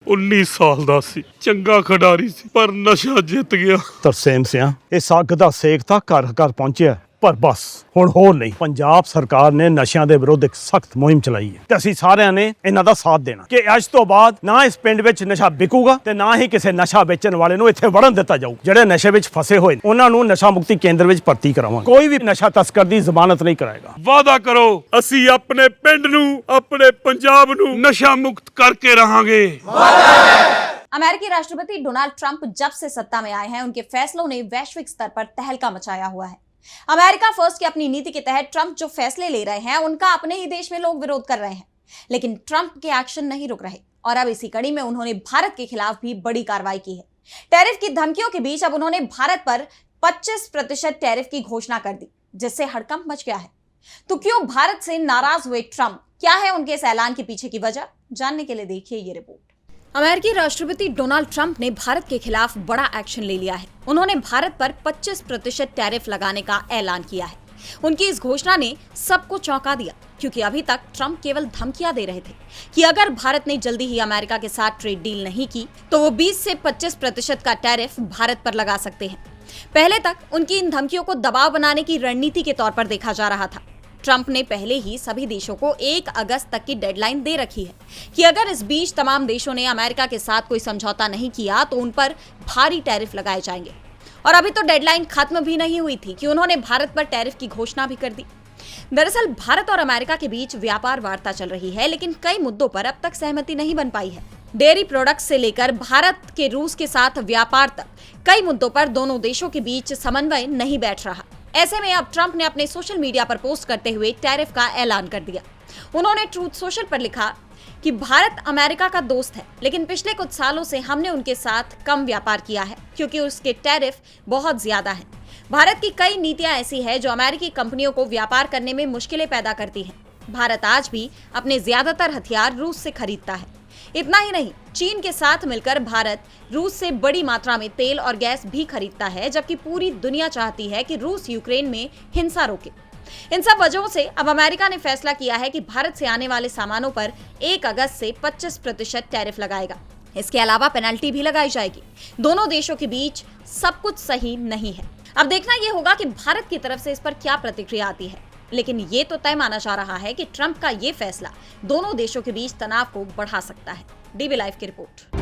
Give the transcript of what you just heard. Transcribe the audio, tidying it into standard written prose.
19 ਸਾਲ ਦਾ ਸੀ, ਚੰਗਾ ਖਿਡਾਰੀ ਸੀ, ਪਰ ਨਸ਼ਾ ਜਿੱਤ ਗਿਆ। ਤਰਸੇਮ ਸਿਆ ਇਸ ਅੱਗ ਦਾ ਸੇਕ ਤਾਂ ਘਰ ਘਰ ਪਹੁੰਚਿਆ, ਪਰ ਬਸ ਹੁਣ ਹੋਰ ਨਹੀਂ। ਪੰਜਾਬ ਸਰਕਾਰ ਨੇ ਨਸ਼ਿਆਂ ਦੇ ਵਿਰੁੱਧ ਇੱਕ ਸਖਤ ਮੁਹਿੰਮ ਚਲਾਈ ਹੈ ਤੇ ਅਸੀਂ ਸਾਰਿਆਂ ਨੇ ਇਹਨਾਂ ਦਾ ਸਾਥ ਦੇਣਾ ਕਿ ਅੱਜ ਤੋਂ ਬਾਅਦ ਨਾ ਇਸ ਪਿੰਡ ਵਿੱਚ ਨਸ਼ਾ ਵਿਕੂਗਾ ਤੇ ਨਾ ਹੀ ਕਿਸੇ ਨਸ਼ਾ ਵੇਚਣ ਵਾਲੇ ਨੂੰ ਇੱਥੇ ਵੜਨ ਦਿੱਤਾ ਜਾਊ। ਜਿਹੜੇ ਨਸ਼ੇ ਵਿੱਚ ਫਸੇ ਹੋਏ ਨੇ ਉਹਨਾਂ ਨੂੰ ਨਸ਼ਾ ਮੁਕਤੀ ਕੇਂਦਰ ਵਿੱਚ ਭਰਤੀ ਕਰਾਵਾਂਗੇ। ਕੋਈ ਵੀ ਨਸ਼ਾ ਤਸਕਰ ਦੀ ਜ਼ਮਾਨਤ ਨਹੀਂ ਕਰਾਏਗਾ। ਵਾਅਦਾ ਕਰੋ ਅਸੀਂ ਆਪਣੇ ਪਿੰਡ ਨੂੰ, ਆਪਣੇ ਪੰਜਾਬ ਨੂੰ नशा मुक्त करके रहेंगे। अमेरिकी राष्ट्रपति डोनाल्ड ट्रंप जब से सत्ता में आए हैं, उनके फैसलों ने वैश्विक स्तर पर तहलका मचाया हुआ है। अमेरिका फर्स्ट की अपनी नीति के तहत ट्रंप जो फैसले ले रहे हैं, उनका अपने ही देश में लोग विरोध कर रहे हैं, लेकिन ट्रंप के एक्शन नहीं रुक रहे और अब इसी कड़ी में उन्होंने भारत के खिलाफ भी बड़ी कार्रवाई की है। टैरिफ की धमकियों के बीच अब उन्होंने भारत पर 25% टैरिफ की घोषणा कर दी, जिससे हड़कंप मच गया है। तो क्यों भारत से नाराज हुए ट्रंप? क्या है उनके इस ऐलान के पीछे की वजह? जानने के लिए देखिए ये रिपोर्ट। अमेरिकी राष्ट्रपति डोनाल्ड ट्रंप ने भारत के खिलाफ बड़ा एक्शन ले लिया है। उन्होंने भारत पर 25% टैरिफ लगाने का ऐलान किया है। उनकी इस घोषणा ने सबको चौंका दिया, क्योंकि अभी तक ट्रंप केवल धमकियां दे रहे थे कि अगर भारत ने जल्दी ही अमेरिका के साथ ट्रेड डील नहीं की तो वो 20 से 25% का टैरिफ भारत पर लगा सकते हैं। पहले तक उनकी इन धमकियों को दबाव बनाने की रणनीति के तौर पर देखा जा रहा था। ट्रंप ने पहले ही सभी देशों को 1 अगस्त तक की डेडलाइन दे रखी है कि अगर इस बीच तमाम देशों ने अमेरिका के साथ कोई समझौता नहीं किया तो उन पर भारी टैरिफ लगाए जाएंगे। और अभी तो डेडलाइन खत्म भी नहीं हुई थी कि उन्होंने भारत पर टैरिफ की घोषणा भी कर दी। दरअसल भारत और अमेरिका के बीच व्यापार वार्ता चल रही है, लेकिन कई मुद्दों पर अब तक सहमति नहीं बन पाई है। डेयरी प्रोडक्ट्स से लेकर भारत के रूस के साथ व्यापार तक कई मुद्दों पर दोनों देशों के बीच समन्वय नहीं बैठ रहा। ऐसे में अब ट्रंप ने अपने सोशल मीडिया पर पोस्ट करते हुए टैरिफ का ऐलान कर दिया। उन्होंने ट्रूथ सोशल पर लिखा कि भारत अमेरिका का दोस्त है, लेकिन पिछले कुछ सालों से हमने उनके साथ कम व्यापार किया है क्योंकि उसके टैरिफ बहुत ज्यादा हैं। भारत की कई नीतियां ऐसी है जो अमेरिकी कंपनियों को व्यापार करने में मुश्किलें पैदा करती हैं। भारत आज भी अपने ज्यादातर हथियार रूस से खरीदता है। इतना ही नहीं, चीन के साथ मिलकर भारत रूस से बड़ी मात्रा में तेल और गैस भी खरीदता है, जबकि पूरी दुनिया चाहती है कि रूस यूक्रेन में हिंसा रोके। इन सब वजहों से अब अमेरिका ने फैसला किया है कि भारत से आने वाले सामानों पर 1 अगस्त से 25% टैरिफ लगाएगा। इसके अलावा पेनल्टी भी लगाई जाएगी। दोनों देशों के बीच सब कुछ सही नहीं है। अब देखना यह होगा कि भारत की तरफ से इस पर क्या प्रतिक्रिया आती है, लेकिन ये तो तय माना जा रहा है कि ट्रंप का ये फैसला दोनों देशों के बीच तनाव को बढ़ा सकता है। डीबी लाइव की रिपोर्ट।